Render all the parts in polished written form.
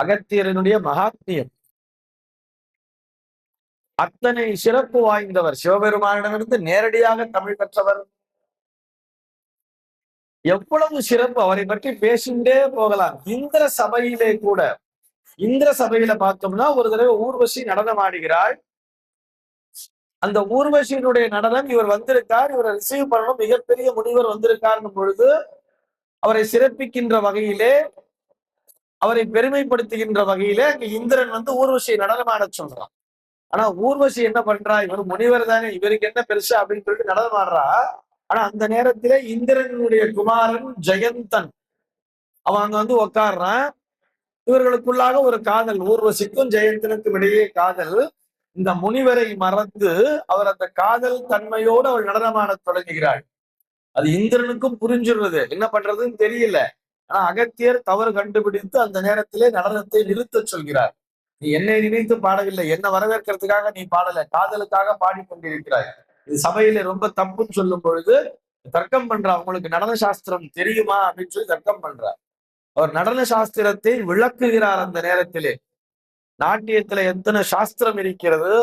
அகத்தியரனுடைய மகாத்மியம். அத்தனை சிறப்பு வாய்ந்தவர். சிவபெருமானிடமிருந்து நேரடியாக தமிழ் பெற்றவர். எவ்வளவு சிறப்பு! அவரை பற்றி பேசிண்டே போகலாம். இந்திர சபையிலே கூட, இந்திர சபையில பார்த்தோம்னா ஒரு தடவை ஊர்வசி நடனம் ஆடுகிறாள். அந்த ஊர்வசியினுடைய நடனம், இவர் வந்திருக்கார், இவரை ரிசீவ் பண்ணணும், மிகப்பெரிய முனிவர் வந்திருக்கார் பொழுது அவரை சிறப்பிக்கின்ற வகையிலே, அவரை பெருமைப்படுத்துகின்ற வகையிலே அங்க இந்திரன் வந்து ஊர்வசியை நடனமாட சொல்றான். ஆனா ஊர்வசி என்ன பண்றா, இவர் முனிவர் தானே, இவருக்கு என்ன பெருசா அப்படின்னு சொல்லிட்டு நடனம் ஆடுறா. ஆனா அந்த நேரத்திலே இந்திரனுடைய குமாரன் ஜெயந்தன் அவன் அங்க வந்து உட்கார்றான். இவர்களுக்குள்ளாக ஒரு காதல், ஊர்வசிக்கும் ஜெயந்தனுக்கும் இடையே காதல். இந்த முனிவரை மறந்து அவர் அந்த காதல் தன்மையோடு அவள் நடனமாட தொடங்குகிறாள். அது இந்திரனுக்கும் புரிஞ்சுடுறது, என்ன பண்றதுன்னு தெரியல. ஆனா அகத்தியர் தவறு கண்டுபிடித்து அந்த நேரத்திலே நடனத்தை நிறுத்த சொல்கிறார். நீ என்னை நினைத்து பாடவில்லை, என்ன வரவேற்கிறதுக்காக நீ பாடல, காதலுக்காக பாடிக்கொண்டிருக்கிறாய். இது சபையில ரொம்ப தப்புன்னு சொல்லும் பொழுது தர்க்கம் பண்றா. உங்களுக்கு நடன சாஸ்திரம் தெரியுமா அப்படின்னு சொல்லி தர்க்கம் பண்றார். அவர் நடன சாஸ்திரத்தை விளக்குகிறார். அந்த நேரத்திலே நாட்டியத்துல எத்தனை சாஸ்திரம் இருக்கிறது,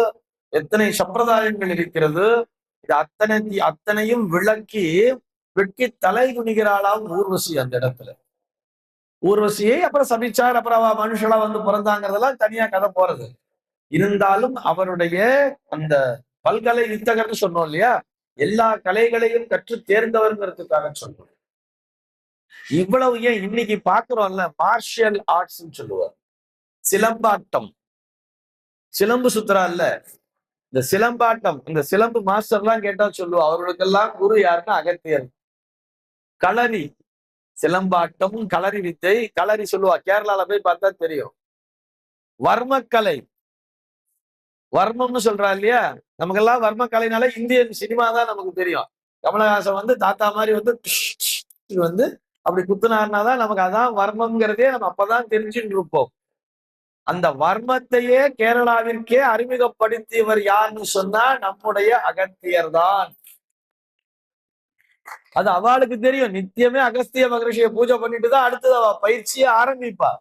எத்தனை சம்பிரதாயங்கள் இருக்கிறது, இது அத்தனையும் விளக்கி வெட்கி தலை குனிகிறாளாம் ஊர்வசி. அந்த இடத்துல ஊர்வசியை அப்புறம் சபிச்சார், அப்புறம் மனுஷலா வந்து பிறந்தாங்கிறதெல்லாம் தனியா கதை போறது. இருந்தாலும் அவருடைய அந்த பல்கலை வித்தகர்னு சொன்னோம் இல்லையா, எல்லா கலைகளையும் கற்று தேர்ந்தவர்ங்கிறதுக்காக சொன்னோம். இவ்வளவு ஏன் இன்னைக்கு பாக்குறோம்ல, மார்ஷியல் ஆர்ட்ஸ் சொல்லுவார். சிலம்பாட்டம், சிலம்பு சுத்துறா இல்ல, இந்த சிலம்பாட்டம், இந்த சிலம்பு மாஸ்டர் எல்லாம் கேட்டா சொல்லுவா, அவர்களுக்கெல்லாம் குரு யாருன்னா அகத்தியர். களரி, சிலம்பாட்டம், களரி வித்தை, களரி சொல்லுவா, கேரளால போய் பார்த்தா தெரியும். வர்மக்கலை, வர்மம்னு சொல்றா இல்லையா, நமக்கெல்லாம் வர்மக்கலைனால இந்தியன் சினிமா தான் நமக்கு தெரியும். கமலஹாசன் வந்து தாத்தா மாதிரி வந்து அப்படி குத்துனாருனாதான் நமக்கு அதான் வர்மம்ங்கிறதே நம்ம அப்பதான் தெரிஞ்சுட்டு இருப்போம். அந்த வர்மத்தையே கேரளாவிற்கே அறிமுகப்படுத்தியவர் யாருன்னு சொன்னா நம்முடைய அகத்தியர் தான். அது அவளுக்கு தெரியும். நித்தியமே அகஸ்திய மகரிஷியை பூஜை பண்ணிட்டு தான் அடுத்தது அவ பயிற்சியை ஆரம்பிப்பா.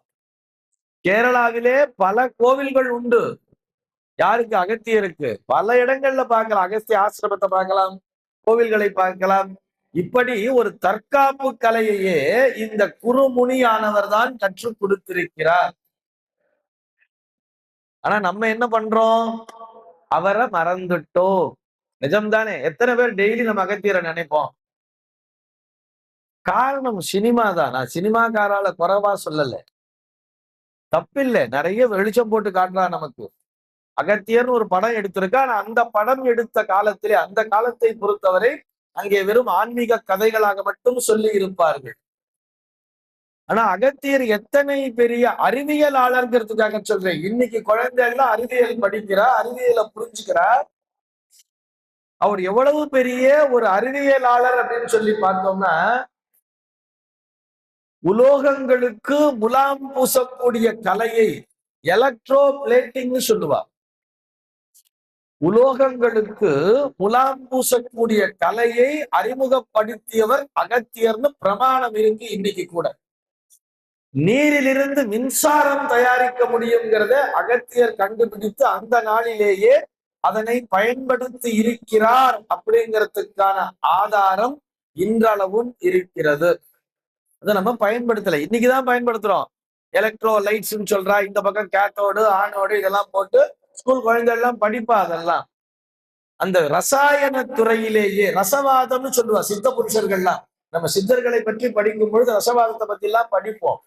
கேரளாவிலே பல கோவில்கள் உண்டு. யாருக்கு? அகத்தியருக்கு. பல இடங்கள்ல பார்க்கலாம், அகஸ்திய ஆசிரமத்தை பார்க்கலாம், கோவில்களை பார்க்கலாம். இப்படி ஒரு தற்காப்பு கலையையே இந்த குருமுனியானவர் தான் கற்றுக் கொடுத்திருக்கிறார். ஆனா நம்ம என்ன பண்றோம், அவரை மறந்துட்டோம். நிஜம்தானே? எத்தனை பேர் டெய்லி நம்ம அகத்தியரை நினைப்போம்? காரணம் சினிமா தான். நான் சினிமாக்காரால குறைவா சொல்லல, தப்பில்லை, நிறைய வெளிச்சம் போட்டு காட்டுறா நமக்கு. அகத்தியர்னு ஒரு படம் எடுத்திருக்கா. ஆனா அந்த படம் எடுத்த காலத்திலே, அந்த காலத்தை பொறுத்தவரை அங்கே வெறும் ஆன்மீக கதைகளாக மட்டும் சொல்லி இருப்பார்கள். ஆனா அகத்தியர் எத்தனை பெரிய அறிவியலாளர்ங்கிறதுக்காக சொல்றேன். இன்னைக்கு குழந்தைகள்லாம் அறிவியல் படிக்கிறா, அறிவியலை புரிஞ்சுக்கிறா. அவர் எவ்வளவு பெரிய ஒரு அறிவியலாளர் அப்படின்னு சொல்லி பார்த்தோம்னா, உலோகங்களுக்கு முலாம் பூசக்கூடிய கலையை எலக்ட்ரோ பிளேட்டிங் சொல்லுவா. உலோகங்களுக்கு முலாம் பூசக்கூடிய கலையை அறிமுகப்படுத்தியவர் அகத்தியர்னு பிரமாணம் இருக்கு. இன்னைக்கு கூட நீரிலிருந்து மின்சாரம் தயாரிக்க முடியுங்கிறத அகத்தியர் கண்டுபிடித்து அந்த நாளிலேயே அதனை பயன்படுத்தி இருக்கிறார் அப்படிங்கிறதுக்கான ஆதாரம் இன்றளவும் இருக்கிறது. அதை நம்ம பயன்படுத்தல, இன்னைக்குதான் பயன்படுத்துறோம். எலக்ட்ரோ லைட்ஸ் சொல்றா, இந்த பக்கம் கேத்தோடு ஆனோடு இதெல்லாம் போட்டு ஸ்கூல் குழந்தை எல்லாம் படிப்பா. அதெல்லாம் அந்த ரசாயன துறையிலேயே ரசவாதம்னு சொல்லுவா சித்த புருஷர்கள்லாம். நம்ம சித்தர்களை பற்றி படிக்கும் பொழுது ரசவாதத்தை பத்தி எல்லாம் படிப்போம்.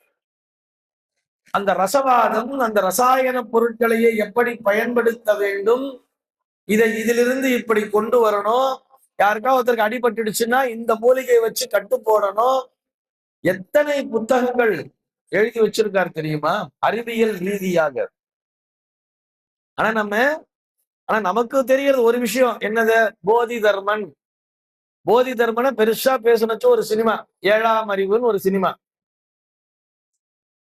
அந்த ரசவாதம், அந்த ரசாயன பொருட்களையே எப்படி பயன்படுத்த வேண்டும், இதிலிருந்து இப்படி கொண்டு வரணும், யாருக்கா ஒருத்தருக்கு அடிபட்டுடுச்சுன்னா இந்த மூலிகையை வச்சு கட்டு போடணும், எத்தனை புத்தகங்கள் எழுதி வச்சிருக்காரு தெரியுமா, அறிவியல் ரீதியாக. ஆனா நமக்கு தெரியறது ஒரு விஷயம், என்னது? போதி தர்மன். போதி தர்மனை பெருசா பேசுனச்சு ஒரு சினிமா, 7ஆம் அறிவுன்னு ஒரு சினிமா.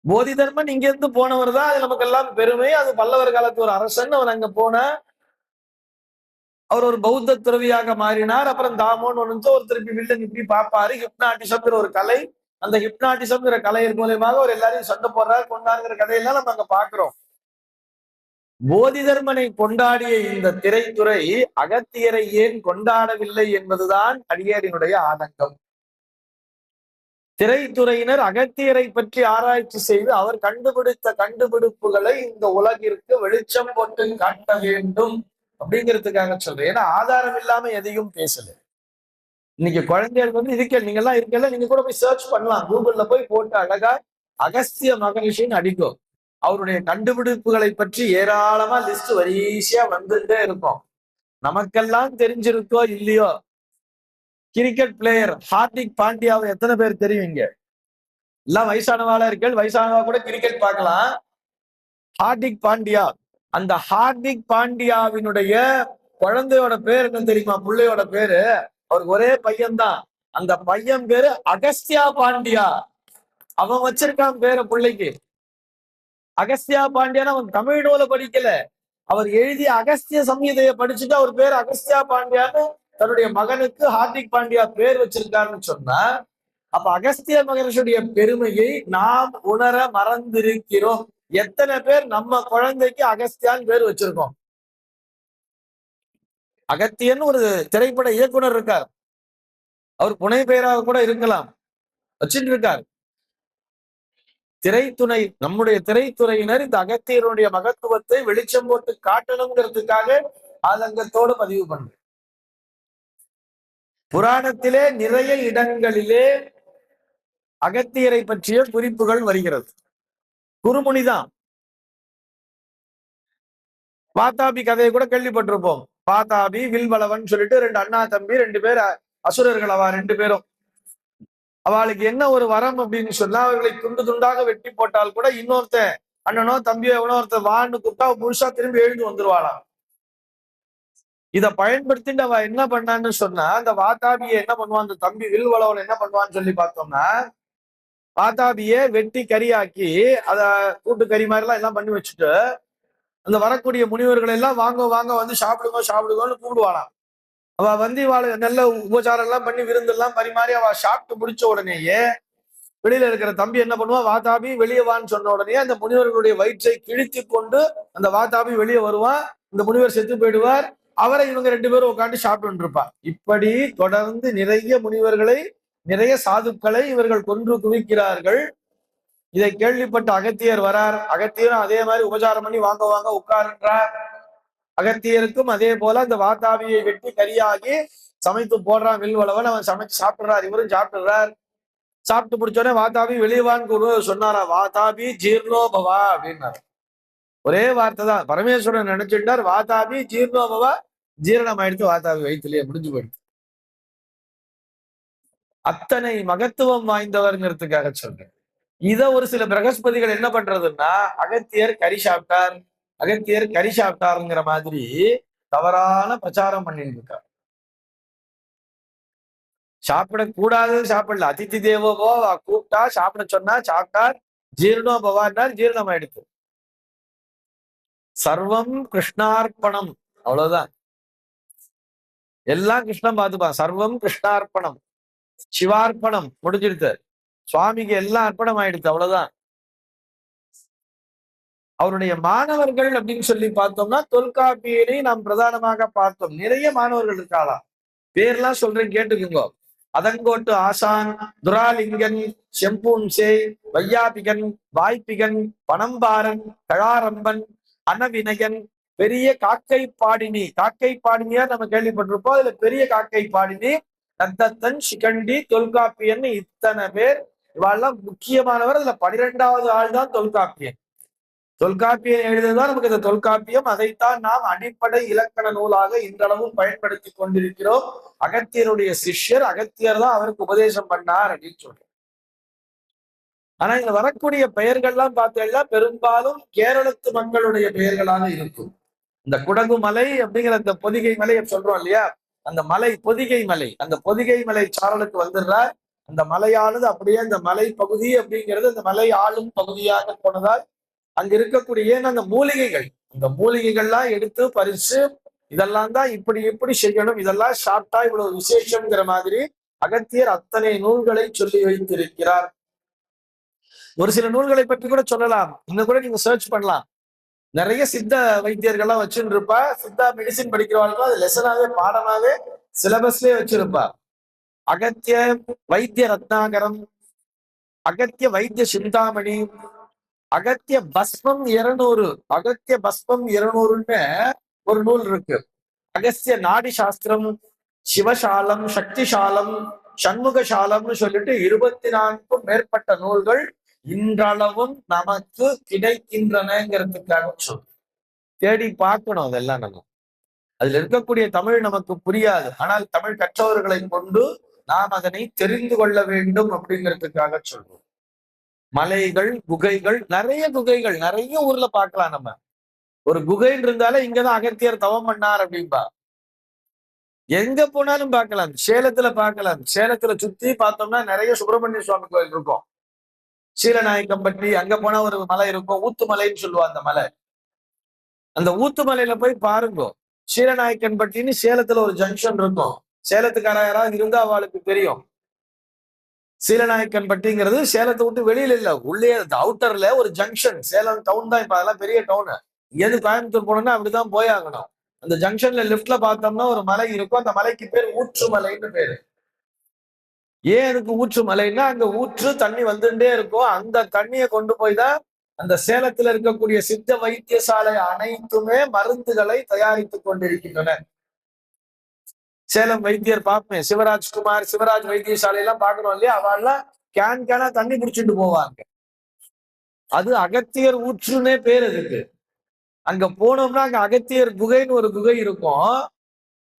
போதி தர்மன் இங்க இருந்து போனவர் தான், அது நமக்கு எல்லாம் பெருமை. அது பல்லவர் காலத்து ஒரு அரசன், அவர் அங்க போன, அவர் ஒரு பௌத்த துறவியாக மாறினார். அப்புறம் தாமோன்னு ஒன்று ஒரு திருப்பி வில்லன் இப்படி பார்ப்பாரு. ஹிப்னாட்டிசம்ங்கிற ஒரு கலை, அந்த ஹிப்னாட்டிசம்ங்கிற கலையின் மூலியமாக ஒரு எல்லாரையும் சண்டை போடுறாரு கொண்டாடுங்கிற கதையெல்லாம் நம்ம அங்க பாக்குறோம். போதி தர்மனை கொண்டாடிய இந்த திரைத்துறை அகத்தியரை ஏன் கொண்டாடவில்லை என்பதுதான் அடியாரினுடைய ஆதங்கம். திரைத்துறையினர் அகத்தியரை பற்றி ஆராய்ச்சி செய்து அவர் கண்டுபிடித்த கண்டுபிடிப்புகளை இந்த உலகிற்கு வெளிச்சம் போட்டு காட்ட வேண்டும் அப்படிங்கிறதுக்காக சொல்றேன். ஏன்னா ஆதாரம் இல்லாம எதையும் பேசல. இன்னைக்கு குழந்தைகளுக்கு வந்து இதுக்கே நீங்க எல்லாம் இருக்கல, நீங்க கூட போய் சர்ச் பண்ணலாம். கூகுள்ல போய் போட்டு அழகா அகஸ்திய மகரிஷின்னு அடிக்கும். அவருடைய கண்டுபிடிப்புகளை பற்றி ஏராளமா லிஸ்ட் வரிசையா வந்துட்டே இருக்கும். நமக்கெல்லாம் தெரிஞ்சிருக்கோ இல்லையோ, கிரிக்கெட் பிளேயர் ஹார்திக் பாண்டியாவை எத்தனை பேர் தெரியுங்க? எல்லாம் வயசானவாளா இருக்கீர்கள், வயசானவா கூட கிரிக்கெட் பார்க்கலாம். ஹார்திக் பாண்டியா, அந்த ஹார்திக் பாண்டியாவினுடைய குழந்தையோட பேர் என்ன தெரியுமா? பிள்ளையோட பேரு, அவருக்கு ஒரே பையன்தான். அந்த பையன் பேரு அகஸ்தியா பாண்டியா. அவன் வச்சிருக்கான் பேர பிள்ளைக்கு. அகஸ்தியா பாண்டியான்னு அவன் தமிழ் நூலை படிக்கல, அவர் எழுதிய அகஸ்திய சம்ஹிதையை படிச்சுட்டு அவர் பேர் அகஸ்தியா பாண்டியான்னு தன்னுடைய மகனுக்கு ஹார்திக் பாண்டியா பேர் வச்சிருக்காருன்னு சொன்னா, அப்ப அகஸ்திய மகரிஷியுடைய பெருமையை நாம் உணர மறந்திருக்கிறோம். எத்தனை பேர் நம்ம குழந்தைக்கு அகஸ்தியான்னு பேர் வச்சிருக்கோம்? அகத்தியன் ஒரு திரைப்பட இயக்குனர் இருக்கார், அவர் புனை பெயராக கூட இருக்கலாம், வச்சுட்டு இருக்கார். திரைத்துறை, நம்முடைய திரைத்துறையினர் இந்த அகத்தியருடைய மகத்துவத்தை வெளிச்சம் போட்டு காட்டணுங்கிறதுக்காக ஆதங்கத்தோடு பதிவு பண்ற. புராணத்திலே நிறைய இடங்களிலே அகத்தியரை பற்றிய குறிப்புகள் வருகிறது. குறுமுனிதான். வாதாபி கதையை கூட கேள்விப்பட்டிருப்போம். வாதாபி வில்வலவன் சொல்லிட்டு ரெண்டு அண்ணா தம்பி, ரெண்டு பேர் அசுரர்கள். அவ ரெண்டு பேரும், அவளுக்கு என்ன ஒரு வரம் அப்படின்னு சொன்னா, அவர்களை துண்டு துண்டாக வெட்டி போட்டால் கூட இன்னொருத்த அண்ணனோ தம்பியோ எவனோ ஒருத்த வான்னு கூப்பிட்டா முழுசா திரும்பி எழுந்து வந்துருவாளாம். இத பயன்படுத்திட்டு அவ என்ன பண்ணான்னு சொன்னா, அந்த வாதாபியை என்ன பண்ணுவான், அந்த தம்பி வில்வலவன் என்ன பண்ணுவான்னு சொல்லி பார்த்தோம்னா, வாதாபியை வெட்டி கறியாக்கி அத கூட்டு கறி மாதிரி எல்லாம் பண்ணி வச்சுட்டு அந்த வரக்கூடிய முனிவர்கள் எல்லாம் வாங்க வாங்க வந்து சாப்பிடுங்க சாப்பிடுங்கன்னு கூப்பிடுவாளாம். அவ வந்து இவாளு நல்ல உபச்சாரம் எல்லாம் பண்ணி விருந்தெல்லாம் பரிமாறி அவ சாப்பிட்டு முடிச்ச உடனேயே வெளியில இருக்கிற தம்பி என்ன பண்ணுவான், வாதாபி வெளியே வான்னு சொன்ன உடனே அந்த முனிவர்களுடைய வயிற்றை கிழித்து கொண்டு அந்த வாதாபி வெளியே வருவான். இந்த முனிவர் செத்து போயிடுவார். அவரை இவங்க ரெண்டு பேரும் உட்காந்து சாப்பிட்டு இருப்பார். இப்படி தொடர்ந்து நிறைய முனிவர்களை, நிறைய சாதுக்களை இவர்கள் கொன்று குவிக்கிறார்கள். இதை கேள்விப்பட்ட அகத்தியர் வரார். அகத்தியரும் அதே மாதிரி உபச்சாரம் பண்ணி வாங்க வாங்க உட்காருன்றார். அகத்தியருக்கும் அதே போல அந்த வாதாபியை வெட்டி கரியாகி சமைத்து போடுறான் வில்வலவன். அவன் சமைச்சு சாப்பிடுறார், இவரும் சாப்பிடுறார். சாப்பிட்டு முடிச்சோடனே வாதாபி வெளியவான்னு சொன்னாரா, வாதாபி ஜீர்ணோபவா அப்படின்னாரு. ஒரே வார்த்தை தான். பரமேஸ்வரன் நினைச்சுட்டார், வாதாபி ஜீர்ணோபவா, ஜீரணம் ஆயிடுத்து வாதாபி வயிற்றுலயே, முடிஞ்சு போயிடுச்சு. அத்தனை மகத்துவம் வாய்ந்தவர்ங்கிறதுக்காக சொல்றேன். இத ஒரு சில பிரகஸ்பதிகள் என்ன பண்றதுன்னா, அகத்தியர் கறி சாப்பிட்டார், அகத்தியர் கறி சாப்பிட்டாருங்கிற மாதிரி தவறான பிரச்சாரம் பண்ணிட்டு இருக்கார். சாப்பிடக்கூடாது, சாப்பிடல. அதித்தி தேவோபோ, கூப்பிட்டா சாப்பிட சொன்னா சாப்பிட்டார், ஜீர்ணோ பவான்னார், ஜீரணம் ஆயிடுச்சு. சர்வம் கிருஷ்ணார்ப்பணம், அவ்வளவுதான். எல்லாம் கிருஷ்ணன் பார்த்துப்பான். சர்வம் கிருஷ்ணார்ப்பணம், சிவார்ப்பணம், முடிஞ்சிடுத்து. சுவாமிக்கு எல்லாம் அர்ப்பணம் ஆயிடுச்சு, அவ்வளவுதான். அவருடைய மாணவர்கள் அப்படின்னு சொல்லி பார்த்தோம்னா தொல்காப்பியரை நாம் பிரதானமாக பார்த்தோம். நிறைய மாணவர்கள் இருக்காளாம். பேர்லாம் சொல்றேன், கேட்டுக்குங்க. அதங்கோட்டு ஆசான், துராலிங்கன், செம்பூன்சே, வையாபிகன், வாய்ப்பிகன், பனம்பாரன், கழாரம்பன், அனவினயன், பெரிய காக்கை பாடினி. காக்கை பாடினியா நம்ம கேள்விப்பட்டிருப்போம். அதுல பெரிய காக்கை பாடினி, தத்தன், சிகண்டி, தொல்காப்பியன், இத்தனை பேர். இவாள்லாம் முக்கியமானவர். அதுல 12வது ஆள் தான் தொல்காப்பியன். தொல்காப்பியம் எழுதுதான் நமக்கு இந்த தொல்காப்பியம். அதைத்தான் நாம் அடிப்படை இலக்கண நூலாக இன்றளவும் பயன்படுத்தி கொண்டிருக்கிறோம். அகத்தியருடைய சிஷ்யர், அகத்தியர் தான் அவருக்கு உபதேசம் பண்ணார் அப்படின்னு சொல்றோம். ஆனா இந்த வரக்கூடிய பெயர்கள்லாம் பார்த்தீங்கன்னா பெரும்பாலும் கேரளத்து மக்களுடைய பெயர்களாக இருக்கும். இந்த குடகு மலை அப்படிங்கிற அந்த பொதிகை மலை சொல்றோம் இல்லையா, அந்த மலை பொதிகை மலை, அந்த பொதிகை மலை சாரலுக்கு வந்துடுறார். அந்த மலையானது அப்படியே அந்த மலை பகுதி அப்படிங்கிறது அந்த மலை ஆளும் பகுதியாக போனதால் அங்க இருக்கக்கூடிய அந்த மூலிகைகள், அந்த மூலிகைகள்லாம் எடுத்து பறிச்சு இதெல்லாம் தான் இப்படி இப்படி செய்யணும், இதெல்லாம் சாப்பிட்டா இவ்வளவு விசேஷம்ங்கிற மாதிரி அகத்தியர் அத்தனை நூல்களை சொல்லி வைத்திருக்கிறார். ஒரு சில நூல்களை பற்றி கூட சொல்லலாம், இன்னும் கூட நீங்க சர்ச் பண்ணலாம். நிறைய சித்த வைத்தியர்கள்லாம் வச்சுட்டு இருப்பா. சித்தா மெடிசின் படிக்கிறவங்களுக்கும் அது லெசனாவே பாடமாவே சிலபஸ்லயே வச்சிருப்பா. அகத்திய வைத்திய ரத்னாகரம், அகத்திய வைத்திய சிந்தாமணி, அகத்திய பஸ்மம் 200, அகத்திய பஸ்மம் 200ன்னு ஒரு நூல் இருக்கு. அகஸ்திய நாடி சாஸ்திரம், சிவசாலம், சக்திசாலம், சண்முகசாலம்னு சொல்லிட்டு 24க்கும் மேற்பட்ட நூல்கள் இன்றளவும் நமக்கு கிடைக்கின்றனங்கிறதுக்காக சொல்லு. தேடி பார்க்கணும். அதெல்லாம் நம்ம அதுல இருக்கக்கூடிய தமிழ் நமக்கு புரியாது, ஆனால் தமிழ் கற்றவர்களை கொண்டு நாம் அதனை தெரிந்து கொள்ள வேண்டும் அப்படிங்கிறதுக்காக சொல்றோம். மலைகள், குகைகள், நிறைய ஊர்ல பார்க்கலாம். நம்ம ஒரு குகைன்னு இருந்தாலே இங்கதான் அகத்தியர் தவம் பண்ணார் அப்படின்பா. எங்க போனாலும் பார்க்கலாம். சேலத்துல பார்க்கலாம். சேலத்துல சுத்தி பார்த்தோம்னா நிறைய சுப்பிரமணிய சுவாமி கோயில் இருக்கும். சீலநாயக்கம்பட்டி அங்க போனா ஒரு மலை இருக்கும், ஊத்துமலைன்னு சொல்லுவா. அந்த மலை, அந்த ஊத்துமலையில போய் பாருங்க. சீலநாயக்கன்பட்டின்னு சேலத்துல ஒரு ஜங்ஷன் இருக்கும். சேலத்துக்கார யாராவது இருந்தா அவளுக்கு தெரியும். சீலநாயக்கன்பட்டிங்கிறது சேலத்தை விட்டு வெளியில இல்ல, உள்ளே அவுட்டர்ல ஒரு ஜங்ஷன். சேலம் டவுன் தான் இப்ப, அதெல்லாம் பெரிய டவுனு. இங்கேருந்து கோயம்புத்தூர் போனோம்னா அப்படிதான் போய் ஆகணும். அந்த ஜங்ஷன்ல லெப்ட்ல பார்த்தோம்னா ஒரு மலை இருக்கும். அந்த மலைக்கு பேர் ஊற்றுமலைன்னு பேரு. ஏன் அதுக்கு ஊற்றுமலைன்னா அங்க ஊற்று தண்ணி வந்துட்டே இருக்கும். அந்த தண்ணியை கொண்டு போய் தான் அந்த சேலத்துல இருக்கக்கூடிய சித்த வைத்தியசாலை அனைத்துமே மருந்துகளை தயாரித்துக் கொண்டிருக்கின்றன. சேலம் வைத்தியர் பார்ப்பேன், சிவராஜ்குமார், சிவராஜ் வைத்தியசாலை எல்லாம் பார்க்கணும் இல்லையா? அவெல்லாம் கேனா தண்ணி குடிச்சுட்டு போவாங்க. அது அகத்தியர் ஊற்றுன்னே பேர் அதுக்கு. அங்க போனோம்னா அங்க அகத்தியர் குகைன்னு ஒரு குகை இருக்கும்.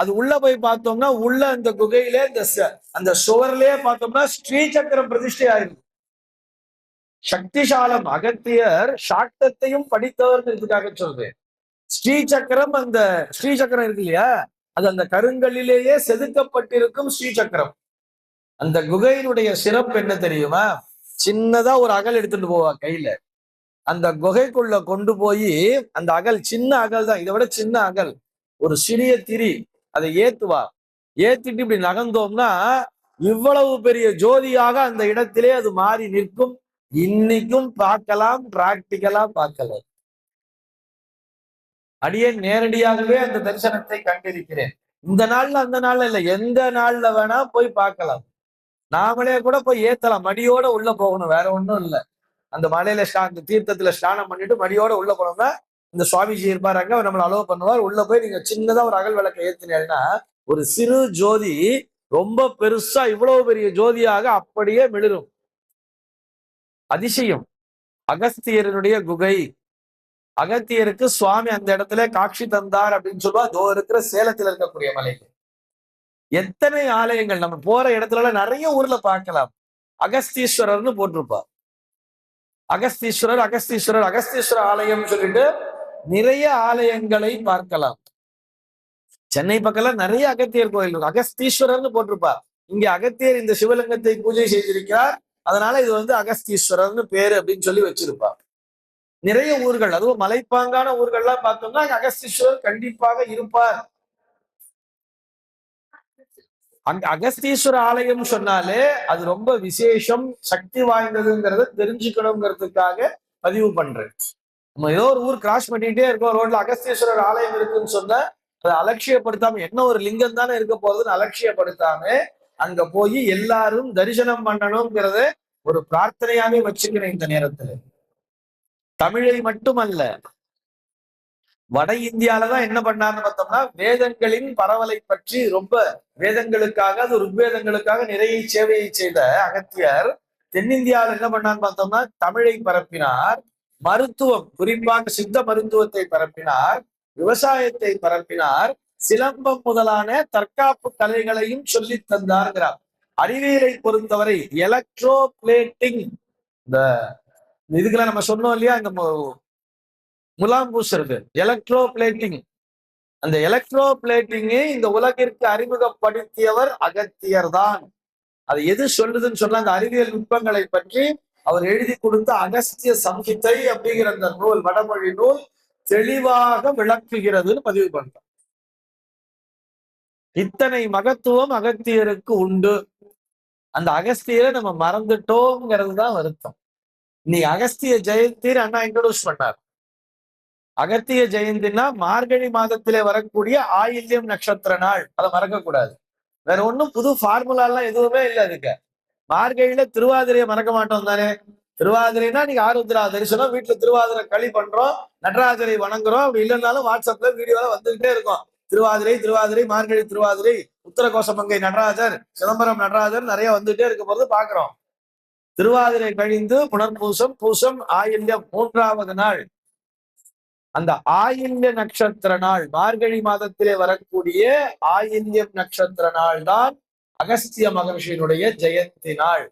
அது உள்ள போய் பார்த்தோம்னா உள்ள அந்த குகையில அந்த சுவர்லயே பார்த்தோம்னா ஸ்ரீ சக்கரம் பிரதிஷ்டை ஆயிருக்கு. சக்திசாலம் அகத்தியர் சாக்தத்தையும் படித்தவர்ன்றதுக்காக சொல்றேன். ஸ்ரீ சக்கரம், அந்த ஸ்ரீ சக்கரம் இருக்கு இல்லையா, அது அந்த கருங்கல்லிலேயே செதுக்கப்பட்டிருக்கும் ஸ்ரீ சக்கரம். அந்த குகையினுடைய சிறப்பு என்ன தெரியுமா? சின்னதா ஒரு அகல் எடுத்துட்டு போவா கையில. அந்த குகைக்குள்ள கொண்டு போய் அந்த அகல், சின்ன அகல் தான், இதை விட சின்ன அகல், ஒரு சிறிய திரி, அதை ஏத்துவா. ஏத்திட்டு இப்படி நகர்ந்தோம்னா இவ்வளவு பெரிய ஜோதியாக அந்த இடத்திலே அது மாறி நிற்கும். இன்னைக்கும் பார்க்கலாம், பிராக்டிக்கலா பார்க்கலாம். அடியே நேரடியாகவே அந்த தரிசனத்தை கண்டிருக்கிறேன். இந்த நாள்ல அந்த நாள்ல இல்ல, எந்த நாள்ல வேணா போய் பார்க்கலாம். நாமளே கூட போய் ஏத்தலாம். மடியோட உள்ள போகணும், வேற ஒண்ணும் இல்லை. அந்த மலையில அந்த தீர்த்தத்துல ஸ்நானம் பண்ணிட்டு மடியோட உள்ள போனோம்னா இந்த சுவாமிஜி இருப்பாருங்க, அவர் நம்மளை அலோவ் பண்ணுவார். உள்ள போய் நீங்க சின்னதா ஒரு அகல் விளக்கை ஏத்தினீங்கன்னா ஒரு சிறு ஜோதி ரொம்ப பெருசா இவ்வளவு பெரிய ஜோதியாக அப்படியே மிளிரும். அதிசயம். அகஸ்தியருடைய குகை. அகத்தியருக்கு சுவாமி அந்த இடத்துல காட்சி தந்தார் அப்படின்னு சொல்லுவா. தோ இருக்கிற சேலத்துல இருக்கக்கூடிய மலை. எத்தனை ஆலயங்கள் நம்ம போற இடத்துல நிறைய ஊர்ல பார்க்கலாம். அகஸ்தீஸ்வரர்னு போட்டிருப்பா. அகஸ்தீஸ்வரர், அகஸ்தீஸ்வரர், அகஸ்தீஸ்வரர் ஆலயம் சொல்லிட்டு நிறைய ஆலயங்களை பார்க்கலாம். சென்னை பக்கம் நிறைய அகத்தியர் கோயில் இருக்கு. அகஸ்தீஸ்வரர்னு போட்டிருப்பா. இங்க அகத்தியர் இந்த சிவலிங்கத்தை பூஜை செய்திருக்கிறார், அதனால இது அகஸ்தீஸ்வரர்னு பேரு அப்படின்னு சொல்லி வச்சிருப்பா. நிறைய ஊர்கள், அதுவும் மலைப்பாங்கான ஊர்கள்லாம் பார்த்தோம்னா அகஸ்தீஸ்வரர் கண்டிப்பாக இருப்பார். அங்க அகஸ்தீஸ்வர ஆலயம் சொன்னாலே அது ரொம்ப விசேஷம், சக்தி வாய்ந்ததுங்கிறத தெரிஞ்சுக்கணுங்கிறதுக்காக பதிவு பண்றேன். நம்ம ஏதோ ஒரு ஊர் கிராஸ் பண்ணிட்டே இருக்கோம், ரோட்ல அகஸ்தீஸ்வரர் ஆலயம் இருக்குன்னு சொன்னா அதை அலட்சியப்படுத்தாம, என்ன ஒரு லிங்கம் தானே இருக்க போறதுன்னு அலட்சியப்படுத்தாம அங்க போய் எல்லாரும் தரிசனம் பண்ணணுங்கிறத ஒரு பிரார்த்தனையாவே வச்சுக்கிறேன். இந்த நேரத்துல தமிழை மட்டுமல்ல, வட இந்தியாலதான் என்ன பண்ணாருன்னு பார்த்தோம்னா வேதங்களின் பரவலை பற்றி ரொம்ப, வேதங்களுக்காக, அது ருக்வேதங்களுக்காக நிறைய சேவையை செய்த அகத்தியர் தென்னிந்தியாவில் என்ன பண்ணான்னு பார்த்தோம்னா தமிழை பரப்பினார். மருத்துவம், குறிப்பாக சித்த மருத்துவத்தை பரப்பினார். விவசாயத்தை பரப்பினார். சிலம்பம் முதலான தற்காப்பு கலைகளையும் சொல்லி தந்தார்கிறார். அறிவியலை பொறுத்தவரை எலக்ட்ரோ பிளேட்டிங், இந்த இதுக்கெல்லாம் நம்ம சொன்னோம் இல்லையா, இந்த முலாம் பூசுறது, எலக்ட்ரோ பிளேட்டிங். அந்த எலக்ட்ரோ பிளேட்டிங்கை இந்த உலகிற்கு அறிமுகப்படுத்தியவர் அகத்தியர் தான். அது எது சொல்லுதுன்னு சொன்ன அந்த அறிவியல் நுட்பங்களை பற்றி அவர் எழுதி கொடுத்த அகஸ்திய சம்ஹிதை அப்படிங்கிற அந்த நூல், வடமொழி நூல் தெளிவாக விளக்குகிறதுன்னு பதிவு பண்றார். இத்தனை மகத்துவம் அகத்தியருக்கு உண்டு. அந்த அகஸ்தியரை நம்ம மறந்துட்டோங்கிறது தான் வருத்தம். நீ அகஸ்திய ஜெயந்தின்னு அண்ணா இன்ட்ரோடியூஸ் பண்ணார். அகத்திய ஜெயந்தினா மார்கழி மாதத்திலே வரக்கூடிய ஆயில்யம் நட்சத்திர நாள். அதை மறக்க கூடாது. வேற ஒண்ணும் புது ஃபார்முலா எல்லாம் எதுவுமே இல்லை அதுக்கு. மார்கழியில திருவாதிரையை மறக்க மாட்டோம் தானே. திருவாதிரைனா நீங்க ஆருத்ரா தரிசனம், வீட்டுல திருவாதிரை களி பண்றோம், நடராஜரை வணங்குறோம். அப்படி இல்லைன்னாலும் வாட்ஸ்அப்ல வீடியோல வந்துகிட்டே இருக்கும். திருவாதிரை திருவாதிரை மார்கழி திருவாதிரை, உத்தரகோசமங்கை நடராஜர், சிதம்பரம் நடராஜர் நிறைய வந்துட்டே இருக்க போது பாக்குறோம். திருவாதிரை கழிந்து புனர்பூசம், பூசம், ஆயில்யம் 3வது நாள். அந்த ஆயில்ய நட்சத்திர நாள், மார்கழி மாதத்திலே வரக்கூடிய ஆயில்யம் நட்சத்திர நாள் தான் அகஸ்திய மகர்ஷியினுடைய ஜெயந்தி நாள்.